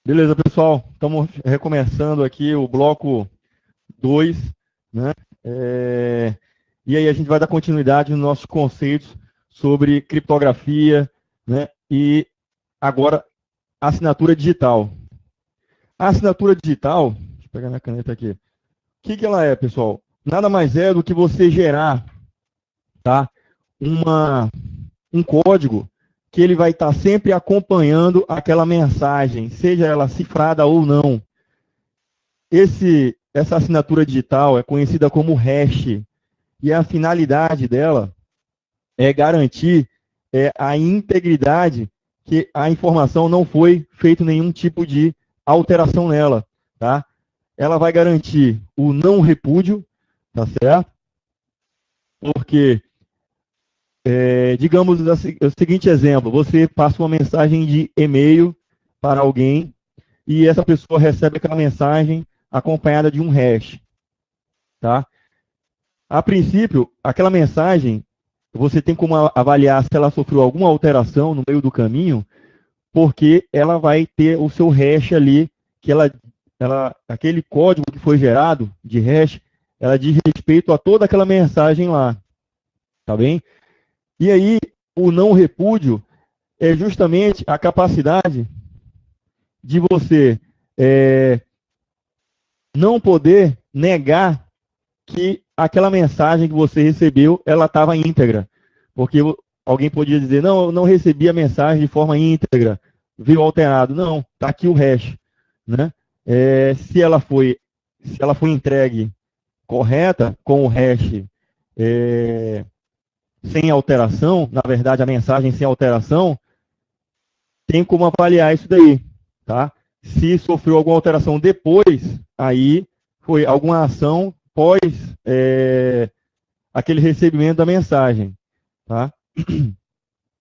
Beleza, pessoal. Estamos recomeçando aqui o bloco 2, né? É, E aí a gente vai dar continuidade nos nossos conceitos sobre criptografia, né? E agora assinatura digital. A assinatura digital, deixa eu pegar minha caneta aqui. O que ela é, pessoal? Nada mais é do que você gerar, tá? Uma, um código que ele vai estar sempre acompanhando aquela mensagem, seja ela cifrada ou não. Essa assinatura digital é conhecida como hash, e a finalidade dela é garantir a integridade, que a informação não foi feito nenhum tipo de alteração nela, tá? Ela vai garantir o não repúdio, tá certo? Porque, digamos o seguinte exemplo, você passa uma mensagem de e-mail para alguém e essa pessoa recebe aquela mensagem acompanhada de um hash, tá? A princípio, aquela mensagem, você tem como avaliar se ela sofreu alguma alteração no meio do caminho, porque ela vai ter o seu hash ali, que aquele código que foi gerado de hash, ela diz respeito a toda aquela mensagem lá, tá bem? E aí, o não repúdio é justamente a capacidade de você não poder negar que aquela mensagem que você recebeu, ela estava íntegra. Porque alguém podia dizer, não, eu não recebi a mensagem de forma íntegra, veio alterado. Não, está aqui o hash. Né? Se ela foi entregue correta, com o hash sem alteração, na verdade a mensagem sem alteração, tem como avaliar isso daí. Tá? Se sofreu alguma alteração depois, aí foi alguma ação pós aquele recebimento da mensagem, tá?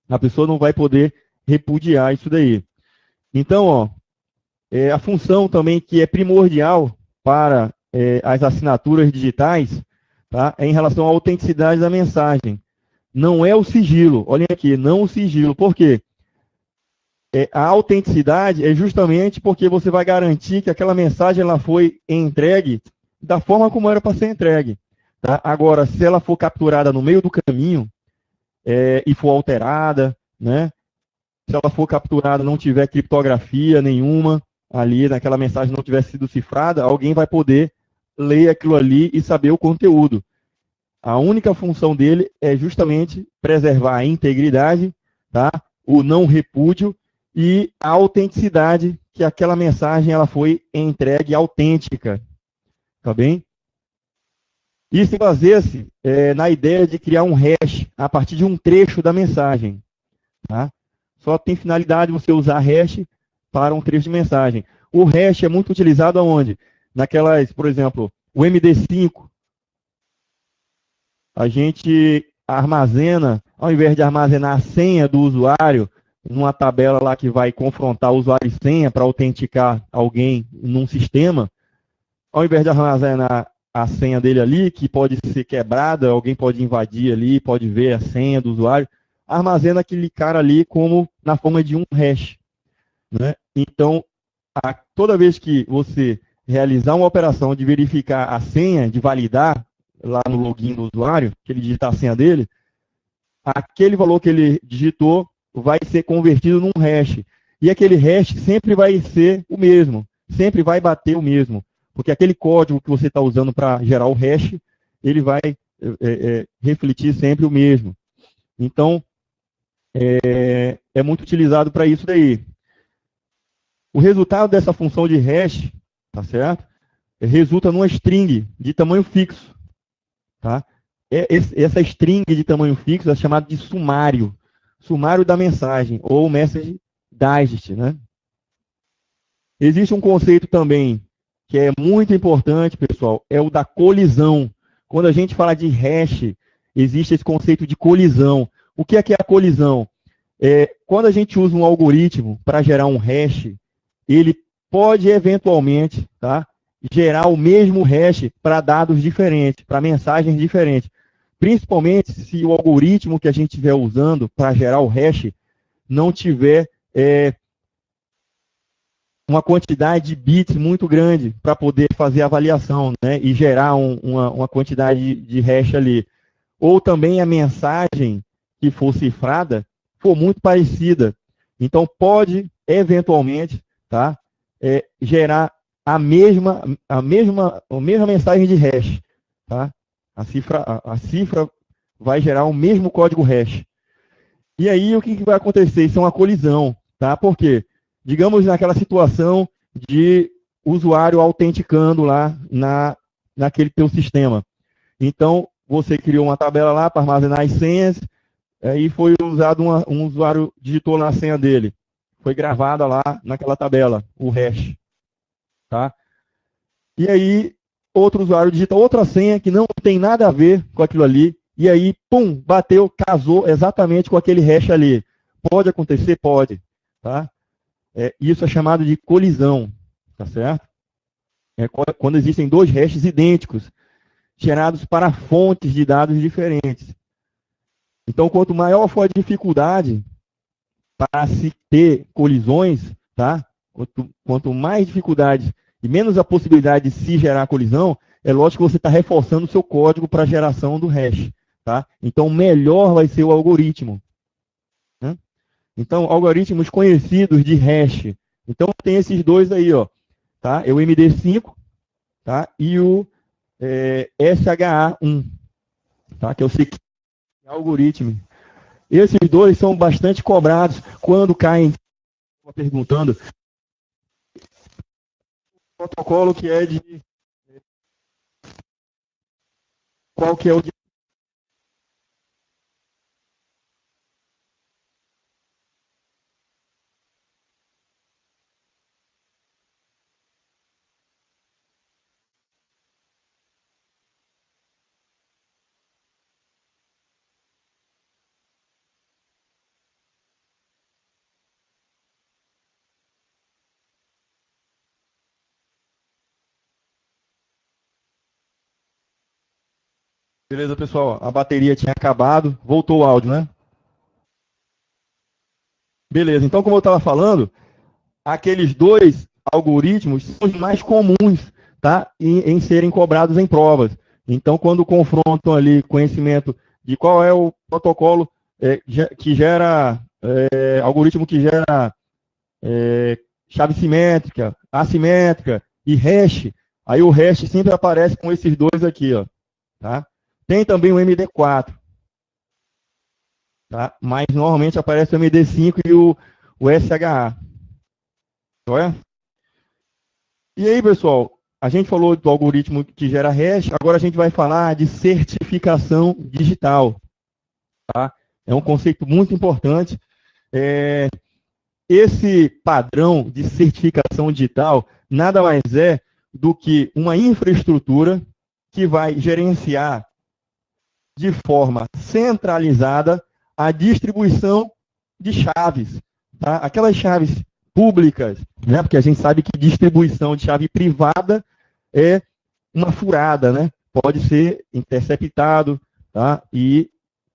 A pessoa não vai poder repudiar isso daí. Então, ó, a função também que é primordial para as assinaturas digitais, tá? É em relação à autenticidade da mensagem. Não é o sigilo, olhem aqui, não o sigilo. Por quê? A autenticidade é justamente porque você vai garantir que aquela mensagem ela foi entregue da forma como era para ser entregue. Tá? Agora, se ela for capturada no meio do caminho e for alterada, né? Se ela for capturada não tiver criptografia nenhuma ali, naquela mensagem não tiver sido cifrada, alguém vai poder ler aquilo ali e saber o conteúdo. A única função dele é justamente preservar a integridade, tá? O não repúdio e a autenticidade, que aquela mensagem ela foi entregue autêntica, tá bem? Isso baseia-se na ideia de criar um hash a partir de um trecho da mensagem, tá? Só tem finalidade você usar hash para um trecho de mensagem. O hash é muito utilizado aonde? Naquelas, por exemplo, o MD5, a gente armazena, ao invés de armazenar a senha do usuário, numa tabela lá que vai confrontar usuário e senha para autenticar alguém num sistema, ao invés de armazenar a senha dele ali, que pode ser quebrada, alguém pode invadir ali, pode ver a senha do usuário, armazena aquele cara ali como na forma de um hash. Né? Então, toda vez que você realizar uma operação de verificar a senha, de validar lá no login do usuário, que ele digitar a senha dele, aquele valor que ele digitou vai ser convertido num hash. E aquele hash sempre vai ser o mesmo, sempre vai bater o mesmo. Porque aquele código que você está usando para gerar o hash, ele vai refletir sempre o mesmo. Então, é muito utilizado para isso daí. O resultado dessa função de hash, tá certo? Resulta numa string de tamanho fixo. Tá? Essa string de tamanho fixo é chamada de sumário. Sumário da mensagem, ou message digest. Né? Existe um conceito também que é muito importante, pessoal, é o da colisão. Quando a gente fala de hash, existe esse conceito de colisão. O que é a colisão? Quando a gente usa um algoritmo para gerar um hash, ele pode eventualmente, tá, gerar o mesmo hash para dados diferentes, para mensagens diferentes. Principalmente se o algoritmo que a gente estiver usando para gerar o hash não tiver uma quantidade de bits muito grande para poder fazer a avaliação, né, e gerar uma quantidade de hash ali. Ou também a mensagem que for cifrada for muito parecida. Então, pode, eventualmente, tá, gerar a mesma mensagem de hash. Tá? A cifra vai gerar o mesmo código hash. E aí, o que vai acontecer? Isso é uma colisão. Tá? Por quê? Digamos naquela situação de usuário autenticando lá naquele teu sistema. Então, você criou uma tabela lá para armazenar as senhas, e foi usado um usuário digitou lá a senha dele. Foi gravada lá naquela tabela, o hash. Tá? E aí, outro usuário digita outra senha que não tem nada a ver com aquilo ali, e aí, pum, bateu, casou exatamente com aquele hash ali. Pode acontecer? Pode. Tá? Isso é chamado de colisão, tá certo? Quando existem dois hashes idênticos, gerados para fontes de dados diferentes. Então, quanto maior for a dificuldade para se ter colisões, tá? Quanto mais dificuldades e menos a possibilidade de se gerar colisão, é lógico que você está reforçando o seu código para a geração do hash. Tá? Então, melhor vai ser o algoritmo. Né? Então, algoritmos conhecidos de hash. Então, tem esses dois aí, ó, tá? É o MD5, tá? E o SHA-1, tá? Que é o algoritmo. Esses dois são bastante cobrados quando caem, perguntando o protocolo que é de qual que é o de Beleza, pessoal. A bateria tinha acabado. Voltou o áudio, né? Beleza. Então, como eu estava falando, aqueles dois algoritmos são os mais comuns, tá? em serem cobrados em provas. Então, quando confrontam ali conhecimento de qual é o protocolo que gera, algoritmo que gera chave simétrica, assimétrica e hash, aí o hash sempre aparece com esses dois aqui, ó, tá? Tem também o MD4, tá? Mas normalmente aparece o MD5 e o SHA. Olha? E aí, pessoal, a gente falou do algoritmo que gera hash, agora a gente vai falar de certificação digital. Tá? É um conceito muito importante. Esse padrão de certificação digital nada mais é do que uma infraestrutura que vai gerenciar de forma centralizada a distribuição de chaves. Tá? Aquelas chaves públicas, né? Porque a gente sabe que distribuição de chave privada é uma furada, né? Pode ser interceptado, tá? E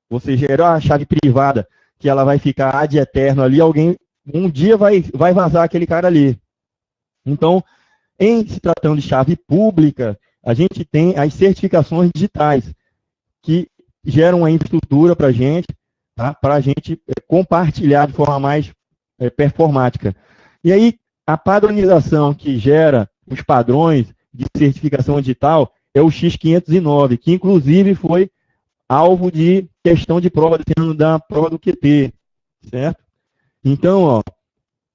você gera a chave privada, que ela vai ficar ad eterno ali, alguém um dia vai vazar aquele cara ali. Então, em se tratando de chave pública, a gente tem as certificações digitais, que geram uma infraestrutura para tá? A gente compartilhar de forma mais performática. E aí, a padronização que gera os padrões de certificação digital é o X509, que inclusive foi alvo de questão de prova desse ano da prova do QT, certo? Então, ó,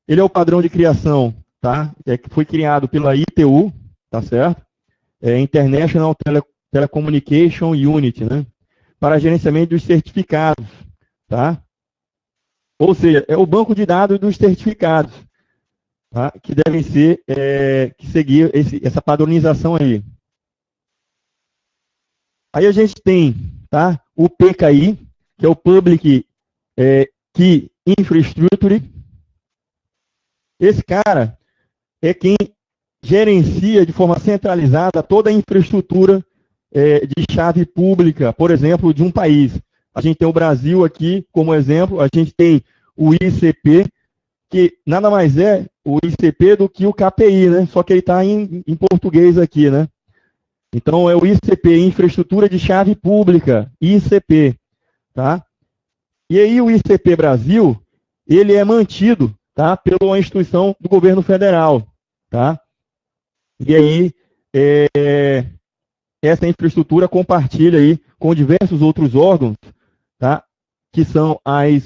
ele é o padrão de criação, tá? Que foi criado pela ITU, tá certo? International Telecommunication Unit, né? Para gerenciamento dos certificados, tá? Ou seja, é o banco de dados dos certificados, tá? Que devem ser, que seguir essa padronização aí. Aí a gente tem, tá? O PKI, que é o Public Key Infrastructure. Esse cara é quem gerencia de forma centralizada toda a infraestrutura de chave pública, por exemplo, de um país. A gente tem o Brasil aqui como exemplo, a gente tem o ICP, que nada mais é o ICP do que o KPI, né? Só que ele está em português aqui, né? Então, é o ICP, Infraestrutura de Chave Pública, ICP, tá? E aí o ICP Brasil, ele é mantido, tá? Pela instituição do governo federal, tá? E aí, essa infraestrutura compartilha aí com diversos outros órgãos, tá? Que são as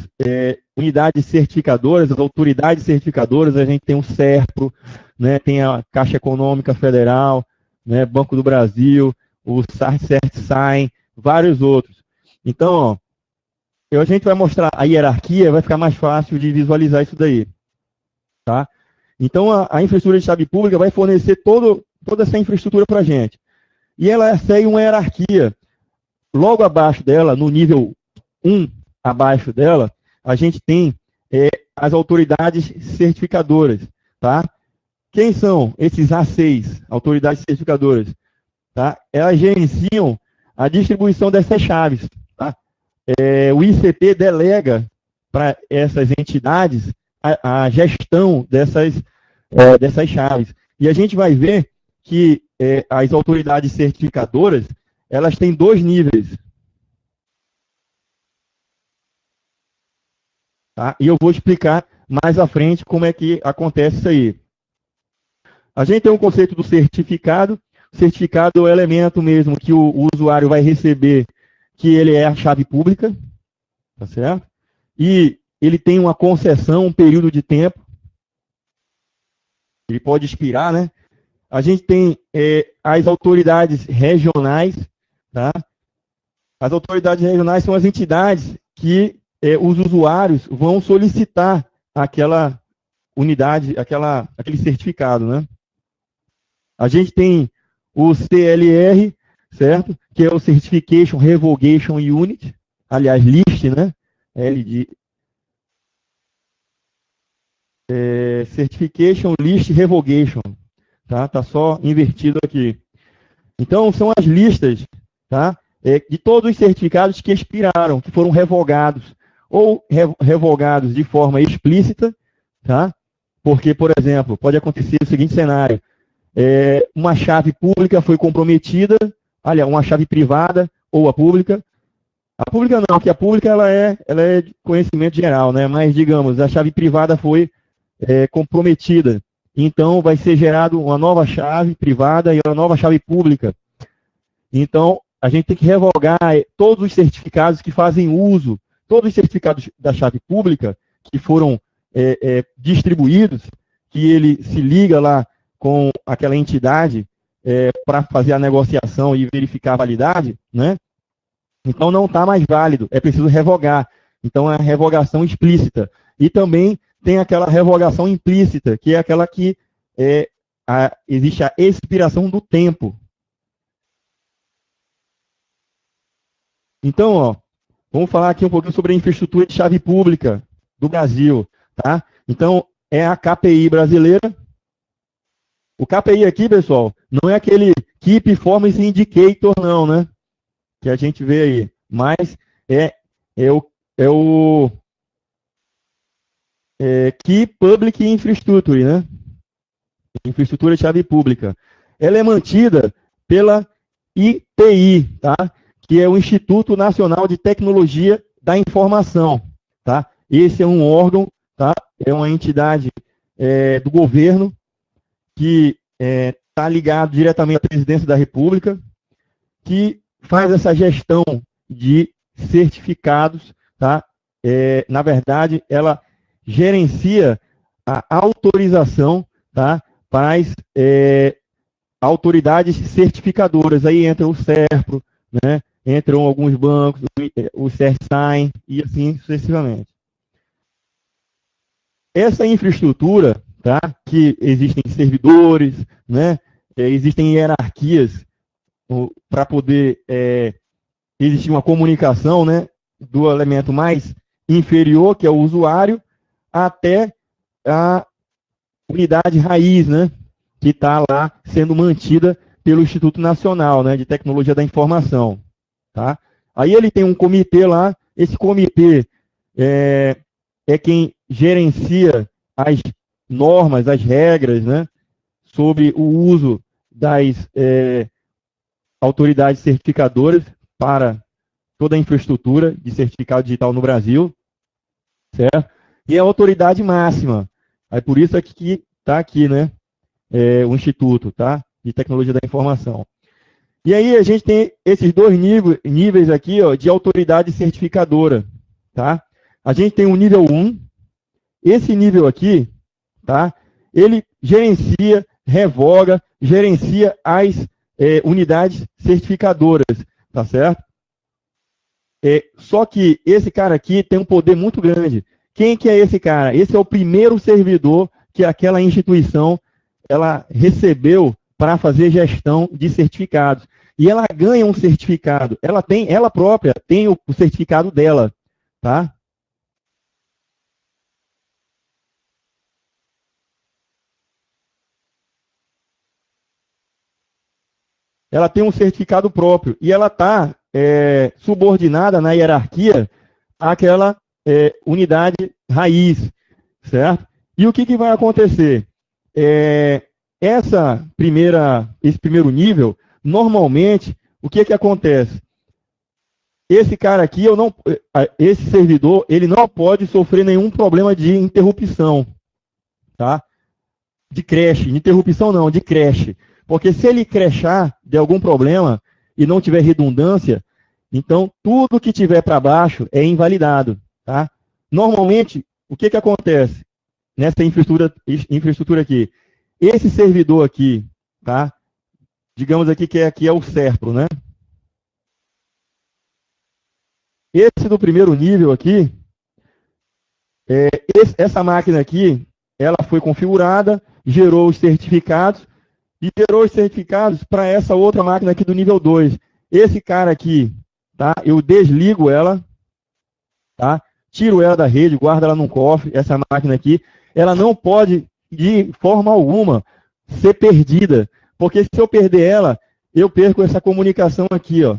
unidades certificadoras, as autoridades certificadoras. A gente tem o SERPRO, né? Tem a Caixa Econômica Federal, né? Banco do Brasil, o CERT-SAIM, vários outros. Então, ó, a gente vai mostrar a hierarquia, vai ficar mais fácil de visualizar isso daí, tá? Então, a infraestrutura de chave pública vai fornecer toda essa infraestrutura para a gente. E ela segue uma hierarquia. Logo abaixo dela, no nível 1, abaixo dela, a gente tem as autoridades certificadoras, tá? Quem são esses A6, autoridades certificadoras? Tá? Elas gerenciam a distribuição dessas chaves, tá? O ICP delega para essas entidades a gestão dessas chaves. E a gente vai ver que as autoridades certificadoras, elas têm 2 níveis. Tá? E eu vou explicar mais à frente como é que acontece isso aí. A gente tem um conceito do certificado. O certificado é o elemento mesmo que o usuário vai receber, que ele é a chave pública, tá certo? E ele tem uma concessão, um período de tempo. Ele pode expirar, né? A gente tem as autoridades regionais, tá? As autoridades regionais são as entidades que os usuários vão solicitar aquela unidade, aquele certificado, né? A gente tem o CLR, certo? Que é o Certification Revocation Unit, aliás, LIST, né? Certification List Revocation, tá? Tá só invertido aqui. Então, são as listas, tá? De todos os certificados que expiraram, que foram revogados, ou revogados de forma explícita, tá? Porque, por exemplo, pode acontecer o seguinte cenário: uma chave pública foi comprometida, aliás, uma chave privada ou a pública. A pública não, porque a pública ela é de conhecimento geral, né? Mas, digamos, a chave privada foi comprometida. Então, vai ser gerado uma nova chave privada e uma nova chave pública. Então, a gente tem que revogar todos os certificados que fazem uso, todos os certificados da chave pública que foram distribuídos, que ele se liga lá com aquela entidade para fazer a negociação e verificar a validade, né? Então, não está mais válido, é preciso revogar. Então, é a revogação explícita. E também tem aquela revogação implícita, que é aquela que existe a expiração do tempo. Então, ó, vamos falar aqui um pouquinho sobre a infraestrutura de chave pública do Brasil, tá? Então, é a KPI brasileira. O KPI aqui, pessoal, não é aquele Key Performance Indicator, não, né? Que a gente vê aí. Mas é o Key Public Infrastructure, né? Infraestrutura de chave pública. Ela é mantida pela ITI, tá? Que é o Instituto Nacional de Tecnologia da Informação, tá? Esse é um órgão, tá? É uma entidade do governo que está ligado diretamente à Presidência da República, que faz essa gestão de certificados, tá? Na verdade, ela gerencia a autorização, tá? Para as autoridades certificadoras. Aí entra o SERPRO, né? Entram alguns bancos, o CERT-SAIM e assim sucessivamente. Essa infraestrutura, tá? Que existem servidores, né? Existem hierarquias para poder existir uma comunicação, né? Do elemento mais inferior, que é o usuário, até a unidade raiz, né? Que está lá sendo mantida pelo Instituto Nacional, né, de Tecnologia da Informação. Tá? Aí ele tem um comitê lá, esse comitê é quem gerencia as normas, as regras, né, sobre o uso das autoridades certificadoras para toda a infraestrutura de certificado digital no Brasil, certo? E a autoridade máxima, é por isso que está aqui, né, o Instituto, tá, de Tecnologia da Informação. E aí a gente tem esses dois níveis aqui, ó, de autoridade certificadora, tá? A gente tem o nível 1, esse nível aqui, tá? Ele gerencia, revoga, gerencia as unidades certificadoras, tá certo? Só que esse cara aqui tem um poder muito grande. Quem que é esse cara? Esse é o primeiro servidor que aquela instituição ela recebeu para fazer gestão de certificados. E ela ganha um certificado. Ela própria tem o certificado dela, tá? Ela tem um certificado próprio e ela está subordinada na hierarquia àquela unidade raiz, certo? E o que vai acontecer? Esse primeiro nível, normalmente, o que acontece? Esse cara aqui, esse servidor, ele não pode sofrer nenhum problema de interrupção, tá? De creche, interrupção não, de creche. Porque se ele crashar de algum problema e não tiver redundância, então tudo que tiver para baixo é invalidado, tá? Normalmente, o que acontece nessa infraestrutura aqui? Esse servidor aqui, tá? Digamos aqui que aqui é o Serpro, né? Esse do primeiro nível aqui, essa máquina aqui, ela foi configurada, gerou os certificados, e gerou os certificados para essa outra máquina aqui do nível 2. Esse cara aqui, tá? Eu desligo ela, tá? Tiro ela da rede, guardo ela num cofre, essa máquina aqui, ela não pode, de forma alguma, ser perdida, porque se eu perder ela, eu perco essa comunicação aqui, ó,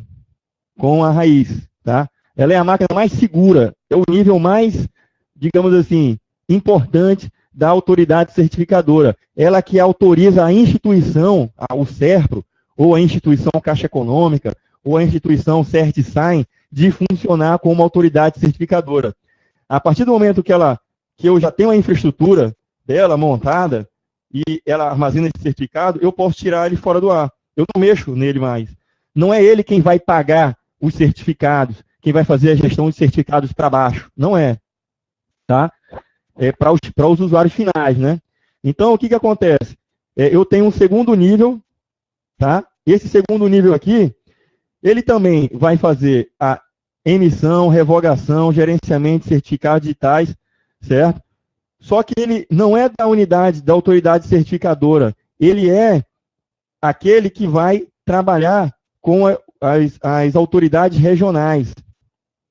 com a raiz, tá? Ela é a máquina mais segura, é o nível mais, digamos assim, importante da autoridade certificadora. Ela que autoriza a instituição, o Serpro, ou a instituição Caixa Econômica, ou a instituição CertSign, de funcionar como autoridade certificadora. A partir do momento que eu já tenho a infraestrutura dela montada, e ela armazena esse certificado, eu posso tirar ele fora do ar. Eu não mexo nele mais. Não é ele quem vai pagar os certificados, quem vai fazer a gestão de certificados para baixo. Não é. Tá? Para os usuários finais, né? Então, o que acontece? Eu tenho um segundo nível, tá? Esse segundo nível aqui, ele também vai fazer a emissão, revogação, gerenciamento de certificados digitais, certo? Só que ele não é da unidade, da autoridade certificadora, ele é aquele que vai trabalhar com as autoridades regionais,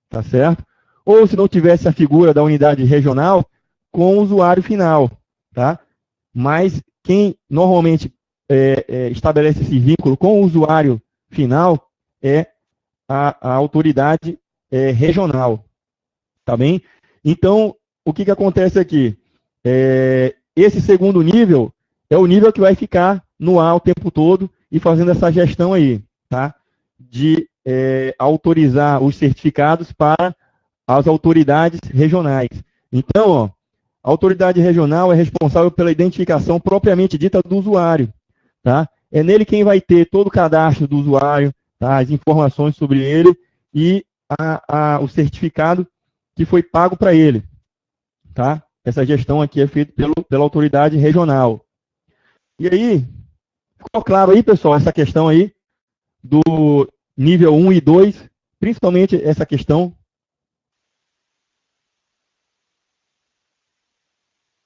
tá certo? Ou se não tivesse a figura da unidade regional, com o usuário final, tá? Mas quem normalmente estabelece esse vínculo com o usuário final é a autoridade regional, tá bem? Então, o que acontece aqui? Esse segundo nível é o nível que vai ficar no ar o tempo todo e fazendo essa gestão aí, tá? De autorizar os certificados para as autoridades regionais. Então, ó, a autoridade regional é responsável pela identificação propriamente dita do usuário, tá? É nele quem vai ter todo o cadastro do usuário, tá? As informações sobre ele e o certificado que foi pago para ele, tá? Essa gestão aqui é feita pela autoridade regional. E aí, ficou claro aí, pessoal, essa questão aí do nível 1 e 2, principalmente essa questão.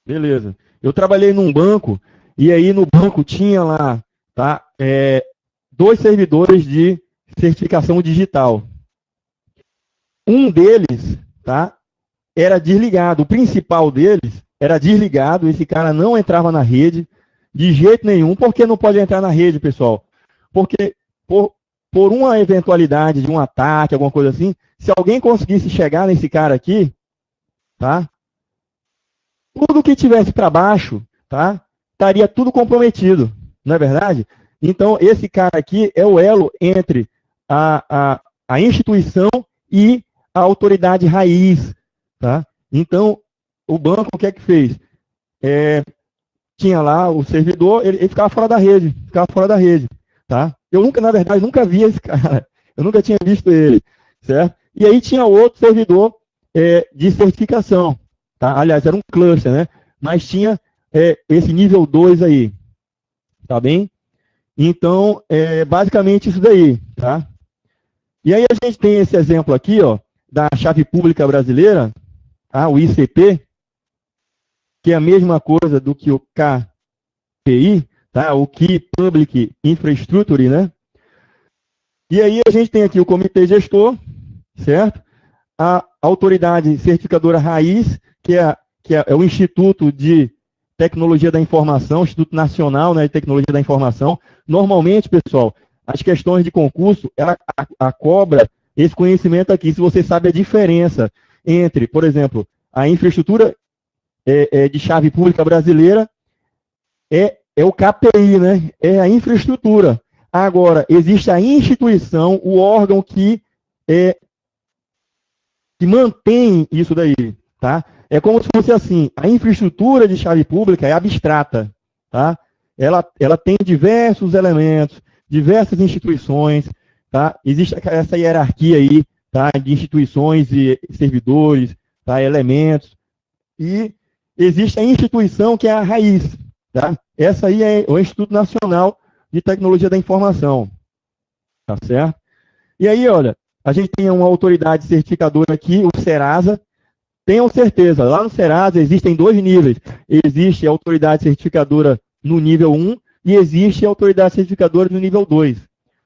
Beleza. Eu trabalhei num banco, e aí no banco tinha lá, tá, 2 servidores de certificação digital. Um deles, tá, era desligado. O principal deles era desligado, esse cara não entrava na rede de jeito nenhum. Por que não pode entrar na rede, pessoal? Porque por uma eventualidade de um ataque, alguma coisa assim, se alguém conseguisse chegar nesse cara aqui, tá, tudo que tivesse para baixo, tá, estaria tudo comprometido, não é verdade? Então, esse cara aqui é o elo entre a instituição e a autoridade raiz, tá? Então, o banco, o que é que fez? Tinha lá o servidor, ele ficava fora da rede, tá? Eu nunca, na verdade, nunca vi esse cara, eu nunca tinha visto ele, certo? E aí tinha outro servidor de certificação, tá? Aliás, era um cluster, né? Mas tinha esse nível 2 aí, tá bem? Então, basicamente isso daí, tá? E aí a gente tem esse exemplo aqui, ó, da chave pública brasileira, tá? O ICP, que é a mesma coisa do que o KPI, tá? O Key Public Infrastructure, né? E aí a gente tem aqui o comitê gestor, certo? A autoridade certificadora raiz, que é o Instituto de Tecnologia da Informação, Instituto Nacional, né, de Tecnologia da Informação. Normalmente, pessoal, as questões de concurso, ela cobra esse conhecimento aqui, se você sabe a diferença entre, por exemplo, a infraestrutura de chave pública brasileira é o KPI, né? É a infraestrutura. Agora, existe a instituição, o órgão que mantém isso daí, tá? É como se fosse assim, a infraestrutura de chave pública é abstrata, tá? Ela tem diversos elementos, diversas instituições, tá? Existe essa hierarquia aí, tá? De instituições e servidores, tá? Elementos. E existe a instituição que é a raiz, tá? Essa aí é o Instituto Nacional de Tecnologia da Informação, tá certo? E aí, olha, a gente tem uma autoridade certificadora aqui, o Serasa. Tenham certeza, lá no Serasa existem 2 níveis. Existe a autoridade certificadora no nível 1 e existe a autoridade certificadora no nível 2,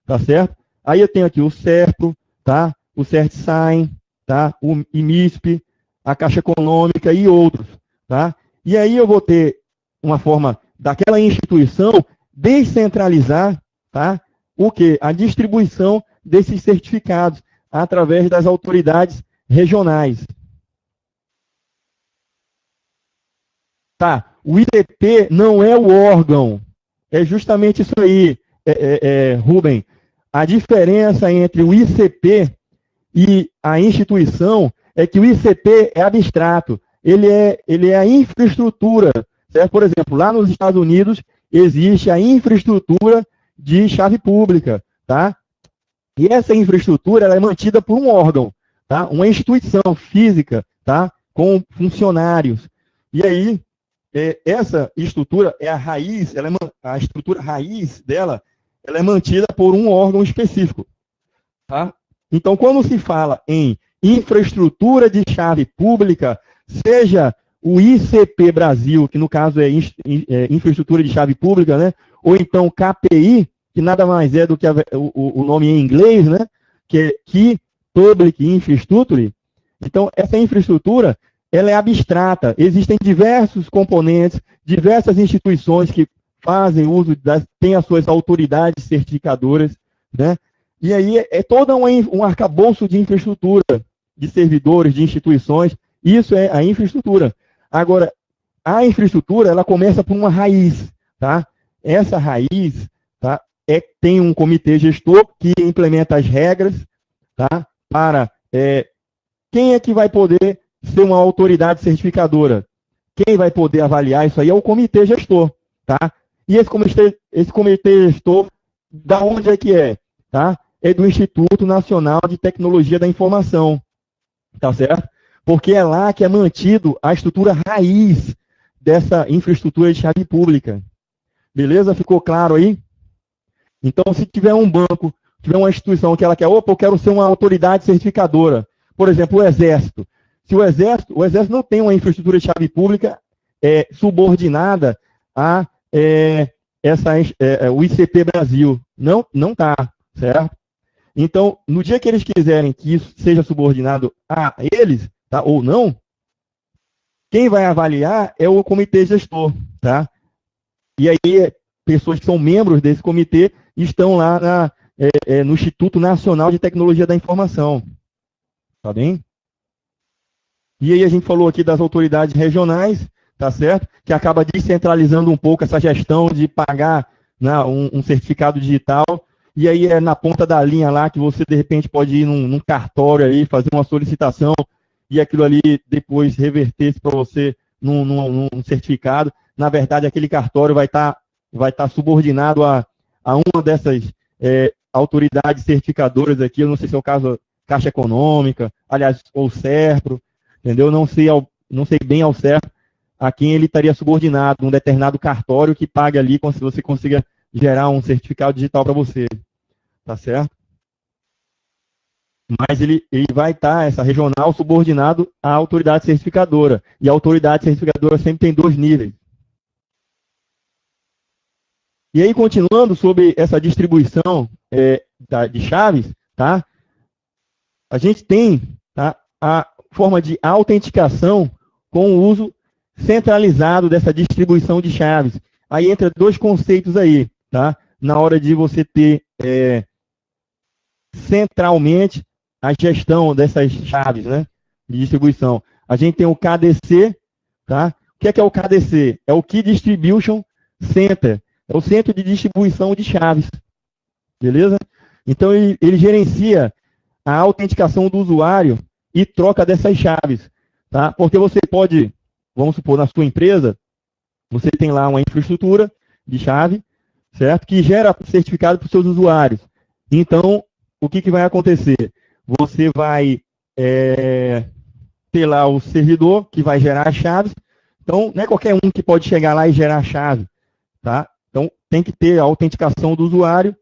tá certo? Aí eu tenho aqui o CERPRO, tá? O CertSign, tá? O IMISP, a Caixa Econômica e outros, tá? E aí eu vou ter uma forma daquela instituição descentralizar, tá? O quê? A distribuição desses certificados através das autoridades regionais. Tá, o ICP não é o órgão, é justamente isso aí, Rubem. A diferença entre o ICP e a instituição é que o ICP é abstrato, ele é a infraestrutura, certo? Por exemplo, lá nos Estados Unidos existe a infraestrutura de chave pública, tá? E essa infraestrutura ela é mantida por um órgão, tá? Uma instituição física, tá? Com funcionários. E aí, essa estrutura é a raiz, a estrutura raiz dela, ela é mantida por um órgão específico, tá? Então, quando se fala em infraestrutura de chave pública, seja o ICP Brasil, que no caso é infraestrutura de chave pública, né? Ou então KPI, que nada mais é do que o nome em inglês, né? Que é Key Public Infrastructure. Então, essa infraestrutura ela é abstrata. Existem diversos componentes, diversas instituições que fazem uso, têm as suas autoridades certificadoras, né? E aí é todo um arcabouço de infraestrutura, de servidores, de instituições. Isso é a infraestrutura. Agora, a infraestrutura, ela começa por uma raiz, tá? Essa raiz, tá? Tem um comitê gestor que implementa as regras, tá? Para quem é que vai poder ser uma autoridade certificadora? Quem vai poder avaliar isso aí é o comitê gestor, tá? E esse comitê gestor, da onde é que é? Tá? É do Instituto Nacional de Tecnologia da Informação, tá certo? Porque é lá que é mantido a estrutura raiz dessa infraestrutura de chave pública. Beleza? Ficou claro aí? Então, se tiver um banco, tiver uma instituição que ela quer, opa, eu quero ser uma autoridade certificadora, por exemplo, o Exército. Se o Exército não tem uma infraestrutura de chave pública subordinada a o ICP Brasil. Não está, certo? Então, no dia que eles quiserem que isso seja subordinado a eles, tá, ou não, quem vai avaliar é o comitê gestor, tá? E aí, pessoas que são membros desse comitê estão lá no Instituto Nacional de Tecnologia da Informação. Tá bem? E aí a gente falou aqui das autoridades regionais, tá certo? Que acaba descentralizando um pouco essa gestão de pagar, né, um certificado digital, e aí é na ponta da linha lá que você, de repente, pode ir num cartório aí, fazer uma solicitação, e aquilo ali depois reverter para você num certificado. Na verdade, aquele cartório vai estar subordinado a uma dessas autoridades certificadoras aqui, eu não sei se é o caso Caixa Econômica, aliás, ou Serpro, entendeu? Não sei bem ao certo a quem ele estaria subordinado, um determinado cartório que pague ali, se você consiga gerar um certificado digital para você, tá certo? Mas ele vai estar, essa regional, subordinado à autoridade certificadora, e a autoridade certificadora sempre tem 2 níveis. E aí, continuando sobre essa distribuição de chaves, tá? A gente tem, tá, a forma de autenticação com o uso centralizado dessa distribuição de chaves. Aí entra 2 conceitos aí, tá? Na hora de você ter centralmente a gestão dessas chaves, né, de distribuição. A gente tem o KDC, tá? O que é o KDC? É o Key Distribution Center. É o centro de distribuição de chaves. Beleza? Então, ele gerencia a autenticação do usuário e troca dessas chaves, tá? Porque você pode, vamos supor, na sua empresa, você tem lá uma infraestrutura de chave, certo? Que gera certificado para os seus usuários. Então, o que vai acontecer? Você vai ter lá o servidor que vai gerar as chaves. Então, não é qualquer um que pode chegar lá e gerar a chave, tá? Então, tem que ter a autenticação do usuário,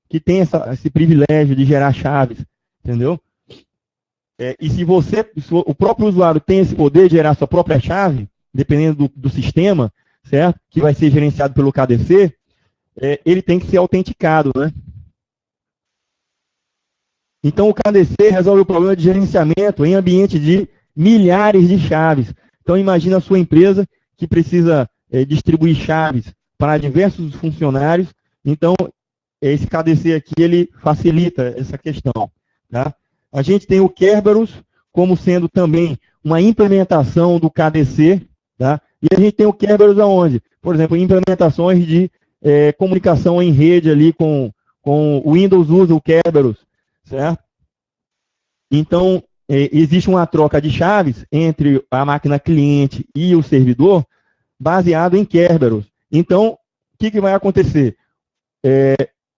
que tem esse privilégio de gerar chaves, entendeu? E se o próprio usuário tem esse poder de gerar sua própria chave, dependendo do sistema, certo? Que vai ser gerenciado pelo KDC, ele tem que ser autenticado, né? Então, o KDC resolve o problema de gerenciamento em ambiente de milhares de chaves. Então, imagina a sua empresa que precisa distribuir chaves para diversos funcionários. Então, esse KDC aqui, ele facilita essa questão, tá? A gente tem o Kerberos como sendo também uma implementação do KDC, tá? E a gente tem o Kerberos aonde? Por exemplo, implementações de comunicação em rede ali com o Windows usa o Kerberos, certo? Então, existe uma troca de chaves entre a máquina cliente e o servidor baseado em Kerberos. Então, o que vai acontecer?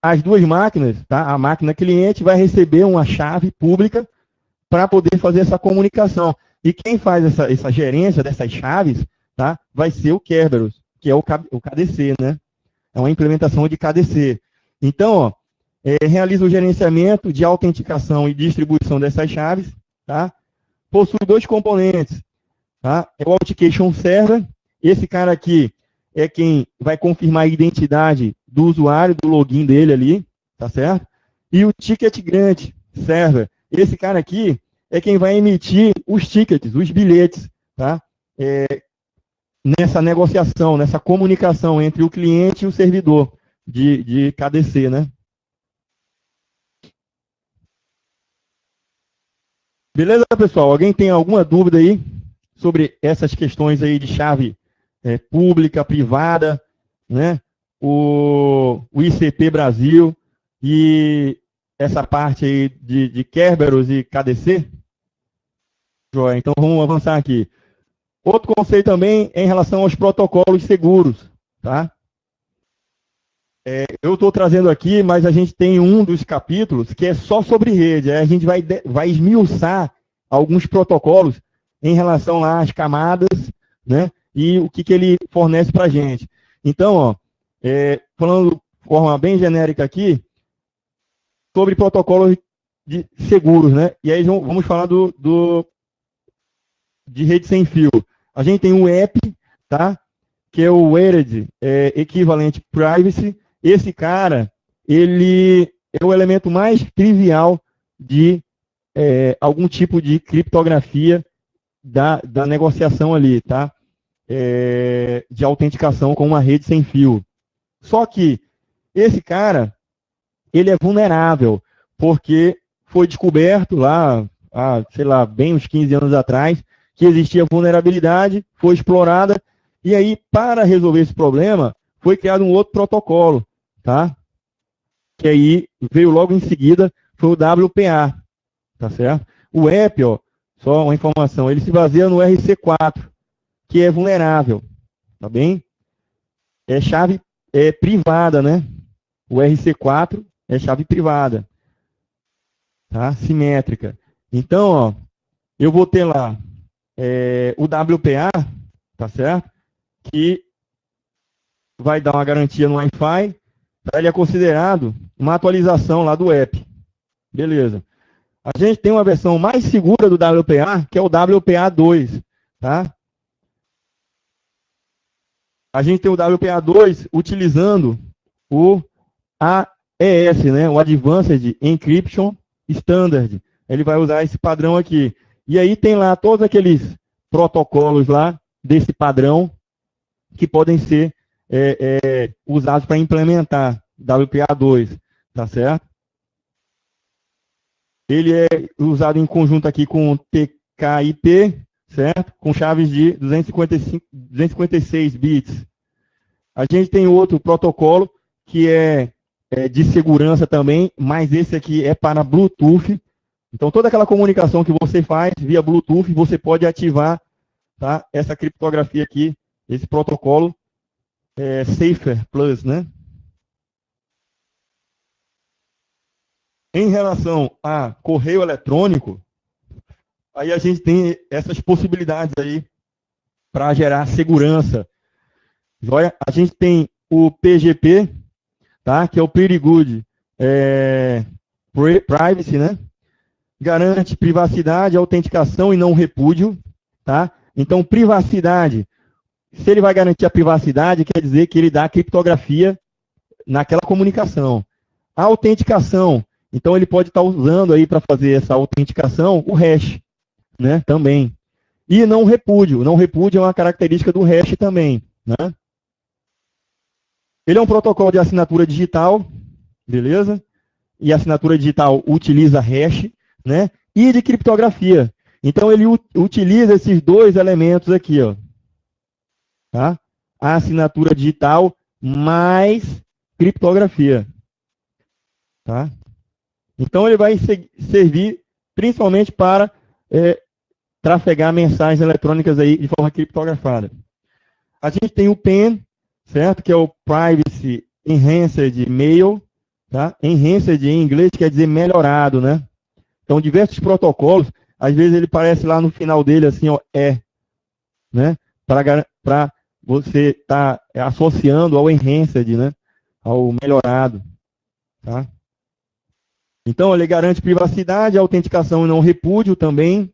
As 2 máquinas, tá? A máquina cliente vai receber uma chave pública para poder fazer essa comunicação. E quem faz essa gerência dessas chaves, tá? Vai ser o Kerberos, que é o KDC, né? É uma implementação de KDC. Então, ó, realiza o gerenciamento de autenticação e distribuição dessas chaves, tá? Possui 2 componentes, tá? É o Authentication Server. Esse cara aqui é quem vai confirmar a identidade do usuário, do login dele ali, tá certo? E o Ticket Grant Server. Esse cara aqui é quem vai emitir os tickets, os bilhetes, tá? Nessa negociação, nessa comunicação entre o cliente e o servidor de KDC, né? Beleza, pessoal? Alguém tem alguma dúvida aí sobre essas questões aí de chave pública, privada, né? O ICP Brasil e essa parte aí de Kerberos e KDC? Joia, então vamos avançar aqui. Outro conceito também é em relação aos protocolos seguros, tá? Eu estou trazendo aqui, mas a gente tem um dos capítulos que é só sobre rede. A gente vai esmiuçar alguns protocolos em relação lá às camadas, né? E o que ele fornece para a gente. Então, ó, falando de forma bem genérica aqui, sobre protocolos seguros, né? E aí vamos falar de rede sem fio. A gente tem o EP, tá? Que é o Weighted Equivalent Privacy. Esse cara, ele é o elemento mais trivial de algum tipo de criptografia da negociação ali, tá? De autenticação com uma rede sem fio. Só que esse cara, ele é vulnerável, porque foi descoberto lá, sei lá, bem uns 15 anos atrás, que existia vulnerabilidade, foi explorada, E aí, para resolver esse problema, foi criado um outro protocolo, tá? Que aí veio logo em seguida, foi o WPA, tá certo? O app, ó, só uma informação, ele se baseia no RC4, que é vulnerável, tá bem? É chave privada, né? O RC4 é chave privada, tá? Simétrica. Então, ó, eu vou ter lá o WPA, tá certo? Que vai dar uma garantia no Wi-Fi, tá? Ele é considerado uma atualização lá do app. Beleza. A gente tem uma versão mais segura do WPA, que é o WPA 2, tá? A gente tem o WPA 2 utilizando o AES, né? O Advanced Encryption Standard. Ele vai usar esse padrão aqui. E aí tem lá todos aqueles protocolos lá desse padrão que podem ser usados para implementar WPA 2, tá certo? Ele é usado em conjunto aqui com o TKIP, certo? Com chaves de 256 bits. A gente tem outro protocolo que é de segurança também, mas esse aqui é para Bluetooth. Então, toda aquela comunicação que você faz via Bluetooth, você pode ativar, tá, essa criptografia aqui, esse protocolo Safer Plus, né? Em relação a correio eletrônico, aí a gente tem essas possibilidades aí para gerar segurança. Joia? A gente tem o PGP, tá? Que é o Pretty Good Privacy, né? Garante privacidade, autenticação e não repúdio, tá? Então, privacidade, se ele vai garantir a privacidade, quer dizer que ele dá criptografia naquela comunicação. A autenticação, então ele pode estar usando aí para fazer essa autenticação o hash, né? Também. E não repúdio. Não repúdio é uma característica do hash também, né? Ele é um protocolo de assinatura digital, beleza? E a assinatura digital utiliza hash, né? E de criptografia. Então ele utiliza esses dois elementos aqui, ó. Tá? A assinatura digital mais criptografia. Tá? Então ele vai servir principalmente para trafegar mensagens eletrônicas aí de forma criptografada. A gente tem o PEN, certo? Que é o Privacy Enhanced Mail, tá? Enhanced em inglês quer dizer melhorado, né? Então diversos protocolos, às vezes ele aparece lá no final dele assim, ó, né? Para você estar associando ao enhanced, né? Ao melhorado, tá? Então ele garante privacidade, autenticação e não repúdio também,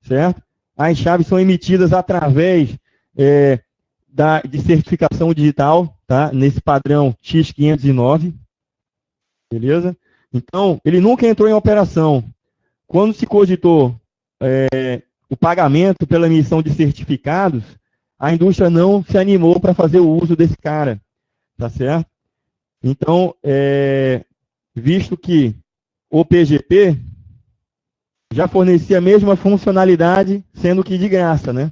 certo? As chaves são emitidas através de certificação digital, tá? Nesse padrão X509, beleza? Então, ele nunca entrou em operação. Quando se cogitou o pagamento pela emissão de certificados, a indústria não se animou para fazer o uso desse cara, tá certo? Então, visto que o PGP já fornecia a mesma funcionalidade, sendo que de graça, né?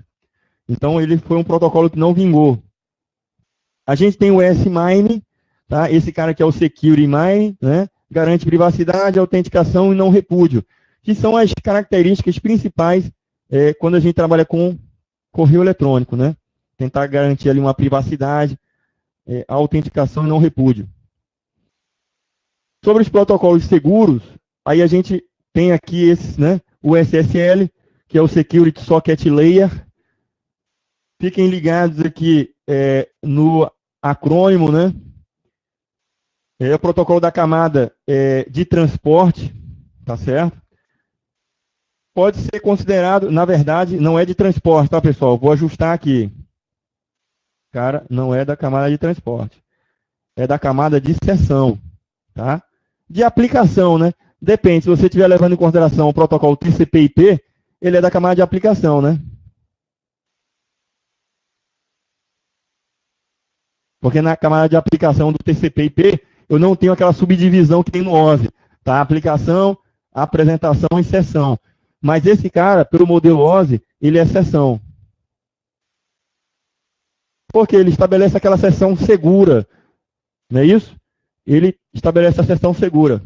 Então, ele foi um protocolo que não vingou. A gente tem o S-Mine, tá? Esse cara que é o Security Mine, né? Garante privacidade, autenticação e não repúdio, que são as características principais quando a gente trabalha com correio eletrônico, né? Tentar garantir ali uma privacidade, autenticação e não repúdio. Sobre os protocolos seguros, aí a gente tem aqui esse, né? O SSL, que é o Security Socket Layer. Fiquem ligados aqui no acrônimo, né? É o protocolo da camada de transporte, tá certo? Pode ser considerado, na verdade, não é de transporte, tá, pessoal? Vou ajustar aqui. Cara, não é da camada de transporte. É da camada de seção, tá? De aplicação, né? Depende, se você estiver levando em consideração o protocolo TCP/IP, ele é da camada de aplicação, né? Porque na camada de aplicação do TCP/IP, eu não tenho aquela subdivisão que tem no OSI, tá? Aplicação, apresentação e sessão. Mas esse cara, pelo modelo OSI, ele é sessão. Porque ele estabelece aquela seção segura, não é isso? Ele estabelece a seção segura.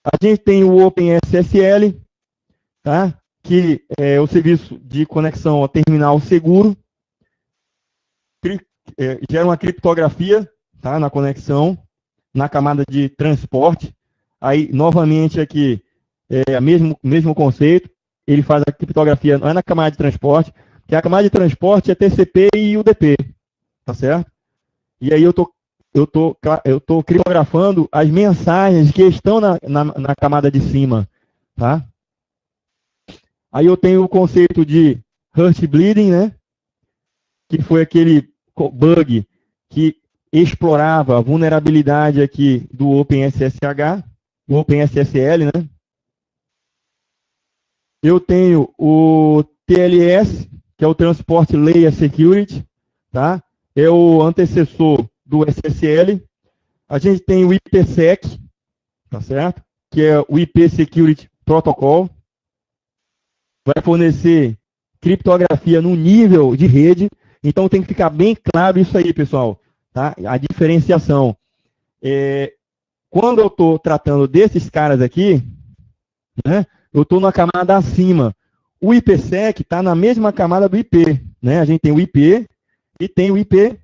A gente tem o OpenSSL, tá? Que é o serviço de conexão ao terminal seguro, gera uma criptografia, tá? Na conexão, na camada de transporte. Aí, novamente, aqui, mesmo conceito, ele faz a criptografia, não é na camada de transporte, porque a camada de transporte é TCP e UDP, tá certo? E aí eu tô criptografando as mensagens que estão na camada de cima, tá? Aí eu tenho o conceito de Hurt Bleeding, né? Que foi aquele bug que explorava a vulnerabilidade aqui do OpenSSH, o OpenSSL, né? Eu tenho o TLS, que é o Transport Layer Security, tá? É o antecessor do SSL. A gente tem o IPsec, tá certo? Que é o IP Security Protocol. Vai fornecer criptografia no nível de rede. Então tem que ficar bem claro isso aí, pessoal, tá? A diferenciação. Quando eu estou tratando desses caras aqui, né? Eu estou na camada acima. O IPsec está na mesma camada do IP, né? A gente tem o IP e tem o IPsec.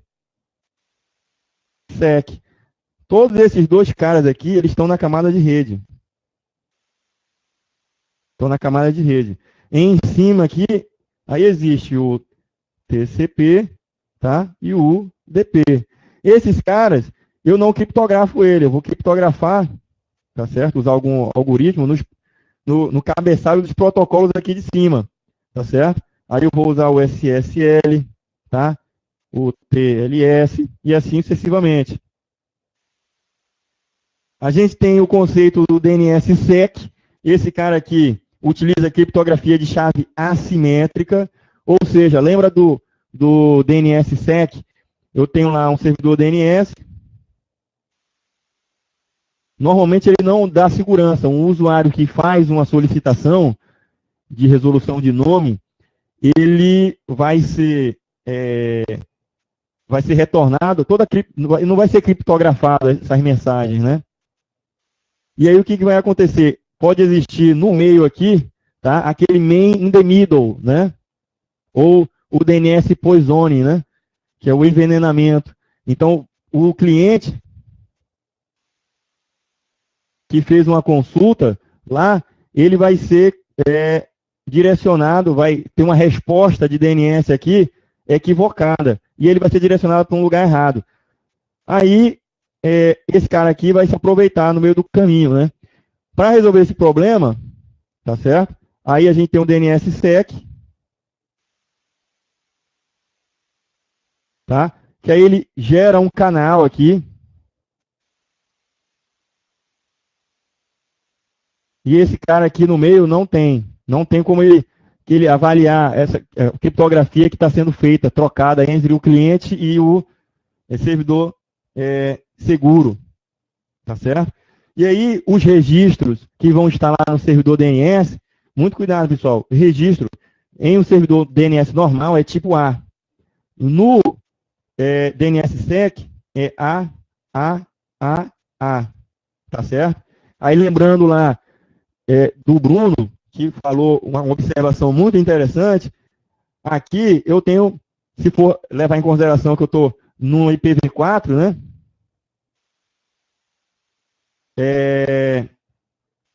Todos esses dois caras aqui, eles estão na camada de rede. Estão na camada de rede. Em cima aqui, aí existe o TCP, tá? E o UDP. Esses caras, eu não criptografo ele, eu vou criptografar, tá certo? Usar algum algoritmo no cabeçalho dos protocolos aqui de cima, tá certo? Aí eu vou usar o SSL, tá? O TLS e assim sucessivamente. A gente tem o conceito do DNSSEC. Esse cara aqui utiliza criptografia de chave assimétrica, ou seja, lembra do DNSSEC? Eu tenho lá um servidor DNS. Normalmente ele não dá segurança. Um usuário que faz uma solicitação de resolução de nome, ele vai ser retornado, não vai ser criptografado essas mensagens, né? E aí o que vai acontecer? Pode existir no meio aqui, tá? Aquele main in the middle, né? Ou o DNS poisoning, né? Que é o envenenamento. Então, o cliente que fez uma consulta lá, ele vai ser direcionado, vai ter uma resposta de DNS aqui equivocada. E ele vai ser direcionado para um lugar errado. Aí, esse cara aqui vai se aproveitar no meio do caminho, né? Para resolver esse problema, tá certo? Aí a gente tem o DNSSEC, tá? Que aí ele gera um canal aqui. E esse cara aqui no meio não tem como ele avaliar essa criptografia que está sendo feita, trocada entre o cliente e o servidor seguro, tá certo? E aí, os registros que vão estar lá no servidor DNS, muito cuidado, pessoal, registro em um servidor DNS normal é tipo A. No DNSSEC é A, tá certo? Aí, lembrando lá do Bruno, que falou uma observação muito interessante, aqui eu tenho, se for levar em consideração que eu estou no IPv4, né?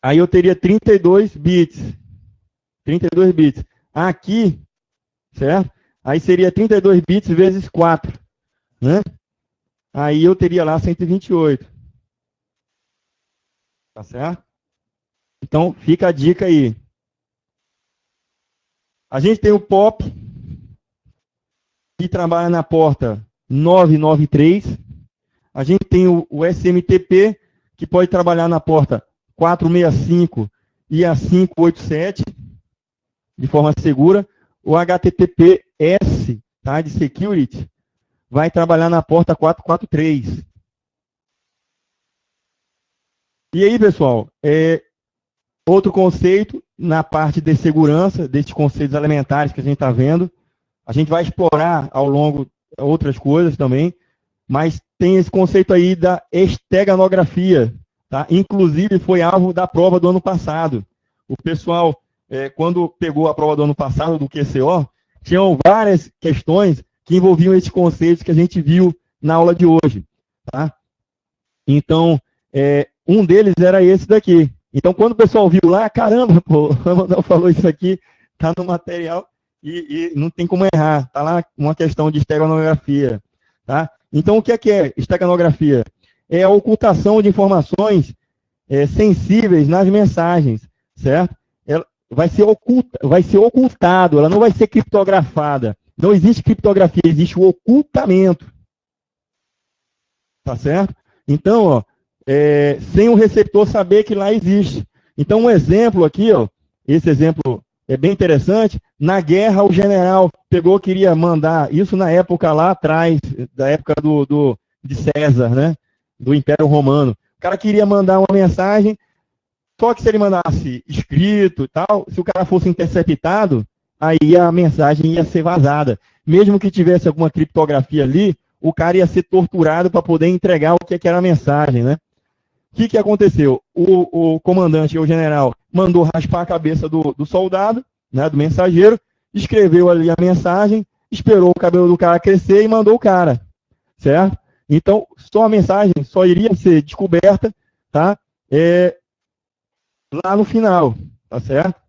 Aí eu teria 32 bits. 32 bits. Aqui, certo? Aí seria 32 bits vezes 4, né? Aí eu teria lá 128. Tá certo? Então, fica a dica aí. A gente tem o POP, que trabalha na porta 993. A gente tem o SMTP, que pode trabalhar na porta 465 e a 587, de forma segura. O HTTPS, tá, de security, vai trabalhar na porta 443. E aí, pessoal, outro conceito, na parte de segurança, desses conceitos elementares que a gente está vendo, a gente vai explorar ao longo outras coisas também, mas tem esse conceito aí da esteganografia, tá? Inclusive foi alvo da prova do ano passado. O pessoal, quando pegou a prova do ano passado do QCO, tinham várias questões que envolviam esses conceitos que a gente viu na aula de hoje, tá? Então, um deles era esse daqui. Então, quando o pessoal viu lá, caramba, pô, o Emanuel falou isso aqui, está no material e não tem como errar. Está lá uma questão de esteganografia, tá? Então, o que é esteganografia? É a ocultação de informações sensíveis nas mensagens, certo? Ela vai ser ocultado, ela não vai ser criptografada. Não existe criptografia, existe o ocultamento. Tá certo? Então, ó, sem o receptor saber que lá existe. Então, um exemplo aqui, ó, esse exemplo é bem interessante. Na guerra, o general queria mandar, isso na época lá atrás, da época de César, né? Do Império Romano. O cara queria mandar uma mensagem, só que se ele mandasse escrito e tal, se o cara fosse interceptado, aí a mensagem ia ser vazada. Mesmo que tivesse alguma criptografia ali, o cara ia ser torturado para poder entregar o que era a mensagem, né? O que aconteceu? O comandante, o general, mandou raspar a cabeça do soldado, né, do mensageiro, escreveu ali a mensagem, esperou o cabelo do cara crescer e mandou o cara, certo? Então, só a mensagem só iria ser descoberta, tá? Lá no final, tá certo?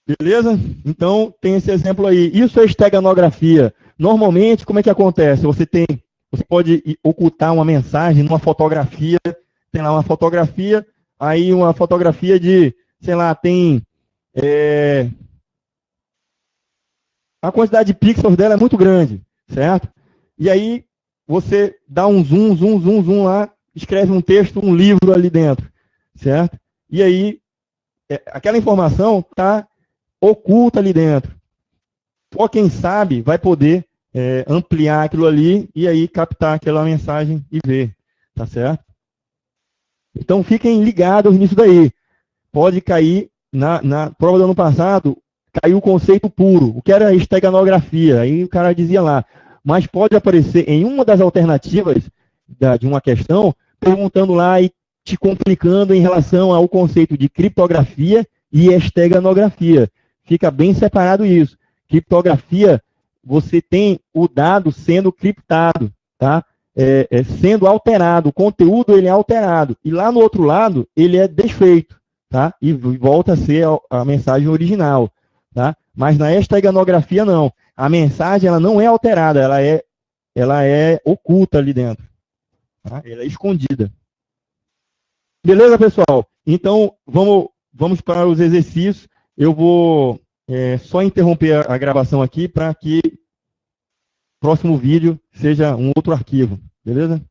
Beleza? Então, tem esse exemplo aí. Isso é esteganografia. Normalmente, como é que acontece? Você pode ocultar uma mensagem numa fotografia, tem lá uma fotografia, aí uma fotografia de, sei lá, tem... a quantidade de pixels dela é muito grande, certo? E aí, você dá um zoom lá, escreve um texto, um livro ali dentro, certo? E aí, aquela informação está oculta ali dentro. Só quem sabe vai poder ampliar aquilo ali e aí captar aquela mensagem e ver, tá certo? Então fiquem ligados nisso daí. Pode cair, na prova do ano passado, caiu o conceito puro, o que era esteganografia, aí o cara dizia lá, mas pode aparecer em uma das alternativas de uma questão, perguntando lá e te complicando em relação ao conceito de criptografia e esteganografia. Fica bem separado isso. Criptografia, você tem o dado sendo criptado, tá? Sendo alterado, o conteúdo ele é alterado. E lá no outro lado, ele é desfeito, tá? E volta a ser a mensagem original, tá? Mas na esteganografia, não. A mensagem ela não é alterada, ela é oculta ali dentro. Tá? Ela é escondida. Beleza, pessoal? Então, vamos para os exercícios. Eu vou só interromper a gravação aqui para que o próximo vídeo seja um outro arquivo. Beleza?